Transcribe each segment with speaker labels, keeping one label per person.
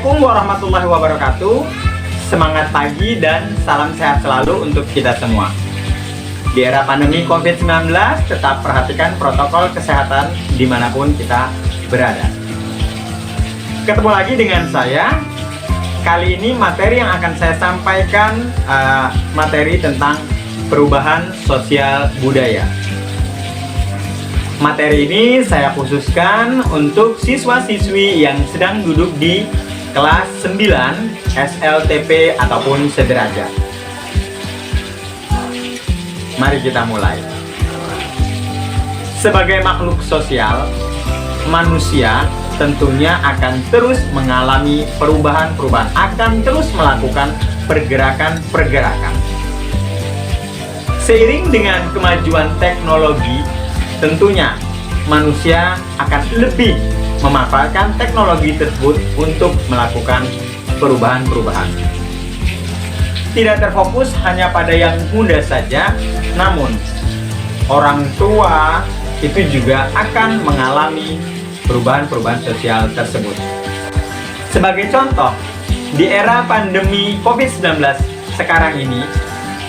Speaker 1: Assalamualaikum warahmatullahi wabarakatuh. Semangat pagi dan salam sehat selalu untuk kita semua. Di era pandemi COVID-19, tetap perhatikan protokol kesehatan dimanapun kita berada. Ketemu lagi dengan saya. Kali ini materi yang akan saya sampaikan materi tentang perubahan sosial budaya. Materi ini saya khususkan untuk siswa-siswi yang sedang duduk di kelas 9 SLTP ataupun sederajat. Mari kita mulai. Sebagai makhluk sosial, manusia tentunya akan terus mengalami perubahan-perubahan, akan terus melakukan pergerakan-pergerakan. Seiring dengan kemajuan teknologi, tentunya manusia akan lebih memanfaatkan teknologi tersebut untuk melakukan perubahan-perubahan. Tidak terfokus hanya pada yang muda saja, namun orang tua itu juga akan mengalami perubahan-perubahan sosial tersebut. Sebagai contoh, di era pandemi COVID-19 sekarang ini,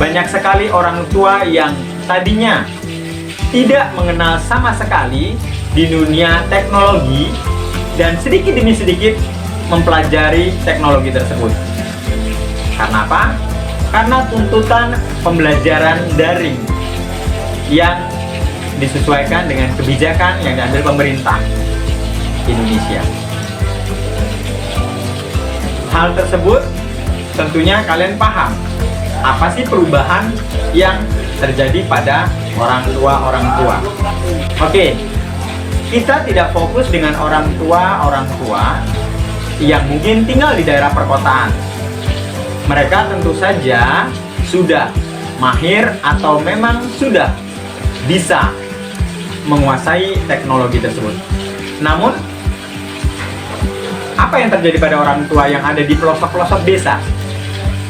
Speaker 1: banyak sekali orang tua yang tadinya tidak mengenal sama sekali di dunia teknologi dan sedikit demi sedikit mempelajari teknologi tersebut. Karena apa? Karena tuntutan pembelajaran daring yang disesuaikan dengan kebijakan yang diambil pemerintah Indonesia. Hal tersebut tentunya kalian paham apa sih perubahan yang terjadi pada orang tua. Oke, kita tidak fokus dengan orang tua yang mungkin tinggal di daerah perkotaan. Mereka tentu saja sudah mahir atau memang sudah bisa menguasai teknologi tersebut. Namun, apa yang terjadi pada orang tua yang ada di pelosok-pelosok desa?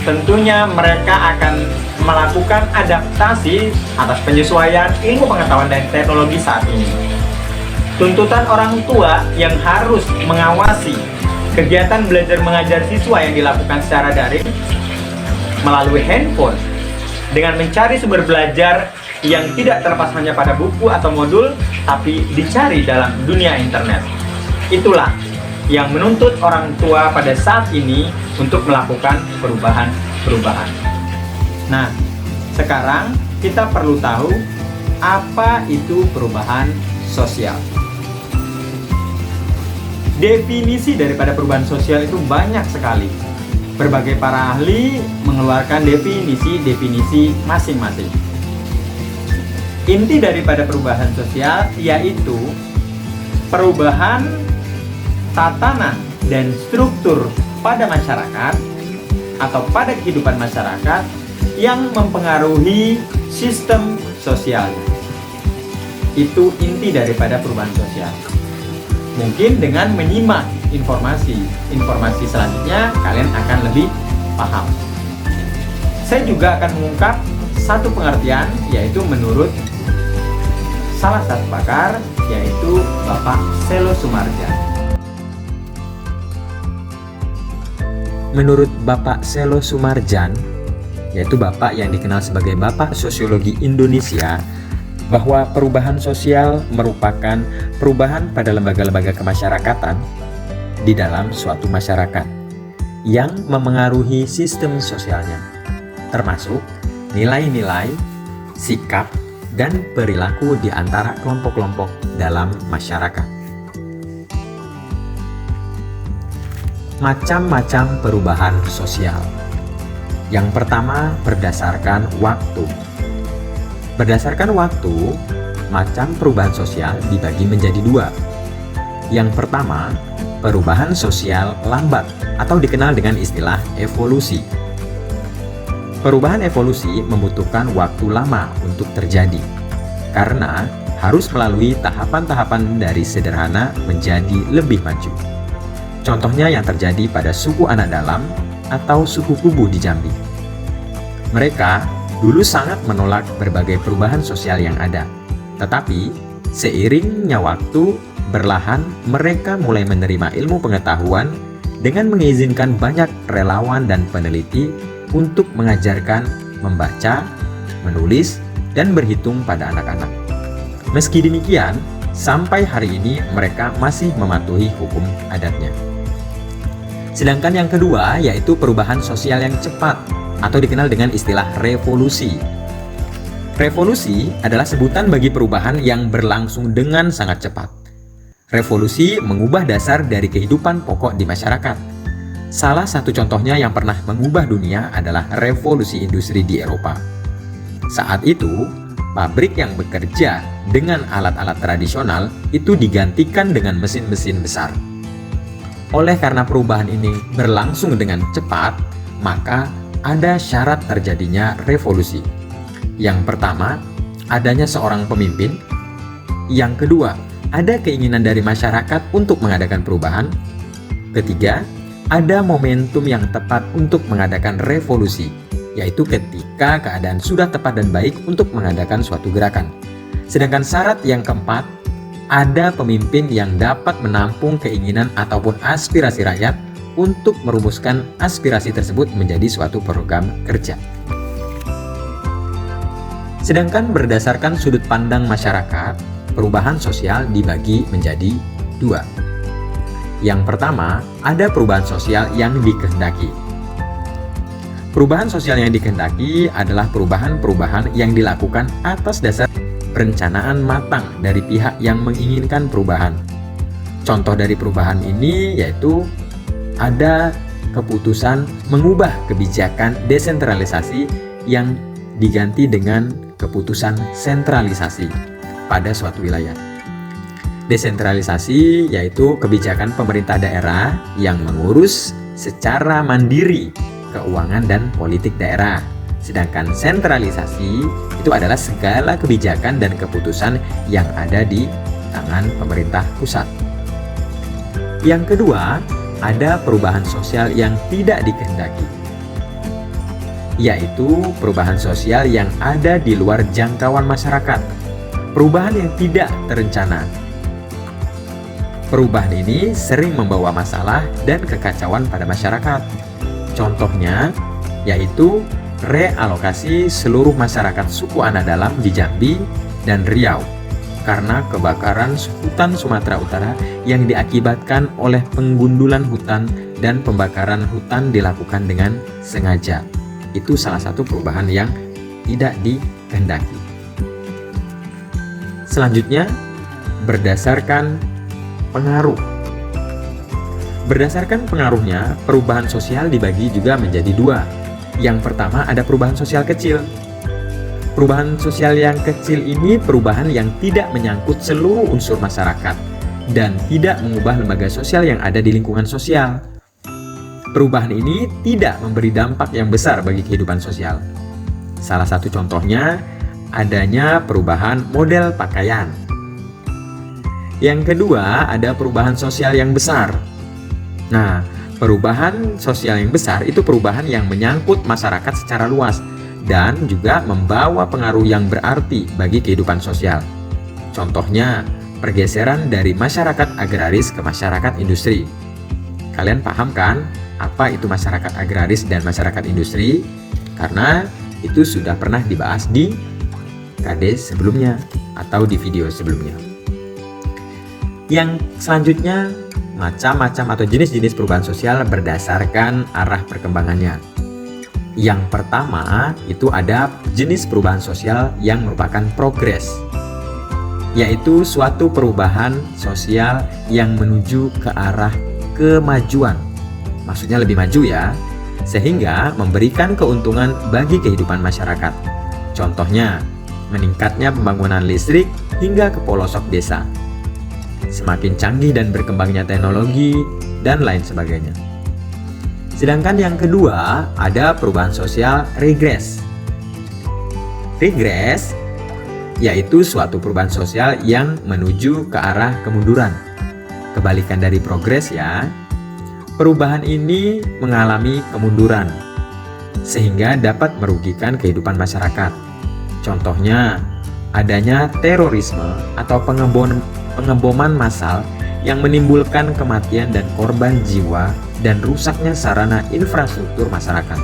Speaker 1: Tentunya mereka akan melakukan adaptasi atas penyesuaian ilmu pengetahuan dan teknologi saat ini. Tuntutan orang tua yang harus mengawasi kegiatan belajar mengajar siswa yang dilakukan secara daring melalui handphone dengan mencari sumber belajar yang tidak terlepas hanya pada buku atau modul, tapi dicari dalam dunia internet. Itulah yang menuntut orang tua pada saat ini untuk melakukan perubahan-perubahan. Nah, sekarang kita perlu tahu apa itu perubahan sosial. Definisi daripada perubahan sosial itu banyak sekali. Berbagai para ahli mengeluarkan definisi masing-masing. Inti daripada perubahan sosial yaitu perubahan tatanan dan struktur pada masyarakat atau pada kehidupan masyarakat yang mempengaruhi sistem sosialnya. Itu inti daripada perubahan sosial. Mungkin dengan menyimak informasi selanjutnya kalian akan lebih paham. Saya juga akan mengungkap satu pengertian, yaitu menurut salah satu pakar, yaitu Bapak Selo Soemardjan.
Speaker 2: Menurut Bapak Selo Soemardjan, yaitu Bapak yang dikenal sebagai Bapak Sosiologi Indonesia, bahwa perubahan sosial merupakan perubahan pada lembaga-lembaga kemasyarakatan di dalam suatu masyarakat yang memengaruhi sistem sosialnya, termasuk nilai-nilai, sikap, dan perilaku di antara kelompok-kelompok dalam masyarakat. Macam-macam perubahan sosial. Yang pertama, berdasarkan waktu. Berdasarkan waktu, macam perubahan sosial dibagi menjadi dua. Yang pertama, perubahan sosial lambat atau dikenal dengan istilah evolusi. Perubahan evolusi membutuhkan waktu lama untuk terjadi, karena harus melalui tahapan-tahapan dari sederhana menjadi lebih maju. Contohnya yang terjadi pada suku anak dalam atau suku Kubu di Jambi. Mereka dulu sangat menolak berbagai perubahan sosial yang ada, tetapi seiringnya waktu berlahan mereka mulai menerima ilmu pengetahuan dengan mengizinkan banyak relawan dan peneliti untuk mengajarkan membaca, menulis, dan berhitung pada anak-anak. Meski demikian, sampai hari ini mereka masih mematuhi hukum adatnya. Sedangkan yang kedua yaitu perubahan sosial yang cepat atau dikenal dengan istilah revolusi. Revolusi adalah sebutan bagi perubahan yang berlangsung dengan sangat cepat. Revolusi mengubah dasar dari kehidupan pokok di masyarakat. Salah satu contohnya yang pernah mengubah dunia adalah revolusi industri di Eropa. Saat itu, pabrik yang bekerja dengan alat-alat tradisional itu digantikan dengan mesin-mesin besar. Oleh karena perubahan ini berlangsung dengan cepat, maka ada syarat terjadinya revolusi. Yang pertama, adanya seorang pemimpin. Yang kedua, ada keinginan dari masyarakat untuk mengadakan perubahan. Ketiga, ada momentum yang tepat untuk mengadakan revolusi, yaitu ketika keadaan sudah tepat dan baik untuk mengadakan suatu gerakan. Sedangkan syarat yang keempat, ada pemimpin yang dapat menampung keinginan ataupun aspirasi rakyat untuk merumuskan aspirasi tersebut menjadi suatu program kerja. Sedangkan berdasarkan sudut pandang masyarakat, perubahan sosial dibagi menjadi dua. Yang pertama, ada perubahan sosial yang dikehendaki. Perubahan sosial yang dikehendaki adalah perubahan-perubahan yang dilakukan atas dasar perencanaan matang dari pihak yang menginginkan perubahan. Contoh dari perubahan ini yaitu ada keputusan mengubah kebijakan desentralisasi yang diganti dengan keputusan sentralisasi pada suatu wilayah. Desentralisasi yaitu kebijakan pemerintah daerah yang mengurus secara mandiri keuangan dan politik daerah. Sedangkan sentralisasi itu adalah segala kebijakan dan keputusan yang ada di tangan pemerintah pusat. Yang kedua, ada perubahan sosial yang tidak dikehendaki, yaitu perubahan sosial yang ada di luar jangkauan masyarakat. Perubahan yang tidak terencana. Perubahan ini sering membawa masalah dan kekacauan pada masyarakat. Contohnya yaitu realokasi seluruh masyarakat suku Anak Dalam di Jambi dan Riau karena kebakaran hutan Sumatera Utara yang diakibatkan oleh penggundulan hutan dan pembakaran hutan dilakukan dengan sengaja. Itu salah satu perubahan yang tidak dikehendaki. Selanjutnya, berdasarkan pengaruh. Berdasarkan pengaruhnya, perubahan sosial dibagi juga menjadi dua. Yang pertama, ada perubahan sosial kecil. Perubahan sosial yang kecil ini perubahan yang tidak menyangkut seluruh unsur masyarakat dan tidak mengubah lembaga sosial yang ada di lingkungan sosial. Perubahan ini tidak memberi dampak yang besar bagi kehidupan sosial. Salah satu contohnya, adanya perubahan model pakaian. Yang kedua, ada perubahan sosial yang besar. Nah, perubahan sosial yang besar itu perubahan yang menyangkut masyarakat secara luas dan juga membawa pengaruh yang berarti bagi kehidupan sosial. Contohnya, pergeseran dari masyarakat agraris ke masyarakat industri. Kalian paham kan apa itu masyarakat agraris dan masyarakat industri? Karena itu sudah pernah dibahas di KD sebelumnya atau di video sebelumnya. Yang selanjutnya, macam-macam atau jenis-jenis perubahan sosial berdasarkan arah perkembangannya. Yang pertama, itu ada jenis perubahan sosial yang merupakan progres, yaitu suatu perubahan sosial yang menuju ke arah kemajuan. Maksudnya lebih maju ya, sehingga memberikan keuntungan bagi kehidupan masyarakat. Contohnya, meningkatnya pembangunan listrik hingga ke pelosok desa, semakin canggih dan berkembangnya teknologi, dan lain sebagainya. Sedangkan yang kedua, ada perubahan sosial regres. Regres yaitu suatu perubahan sosial yang menuju ke arah kemunduran. Kebalikan dari progres ya. Perubahan ini mengalami kemunduran, sehingga dapat merugikan kehidupan masyarakat. Contohnya, adanya terorisme atau pengeboman massal yang menimbulkan kematian dan korban jiwa dan rusaknya sarana infrastruktur masyarakat.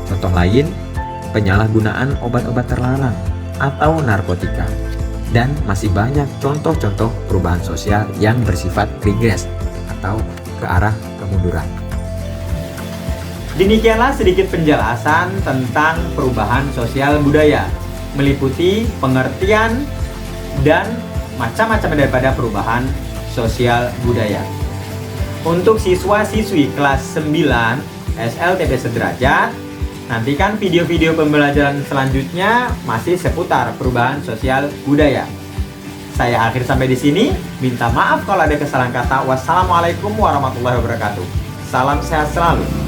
Speaker 2: Contoh lain, penyalahgunaan obat-obat terlarang atau narkotika. Dan masih banyak contoh-contoh perubahan sosial yang bersifat regres atau ke arah kemunduran.
Speaker 1: Demikianlah sedikit penjelasan tentang perubahan sosial budaya, meliputi pengertian dan macam-macam daripada perubahan sosial budaya. Untuk siswa-siswi kelas 9 SLTP sederajat, nantikan video-video pembelajaran selanjutnya masih seputar perubahan sosial budaya. Saya akhir sampai di sini. Minta maaf kalau ada kesalahan kata. Wassalamualaikum warahmatullahi wabarakatuh. Salam sehat selalu.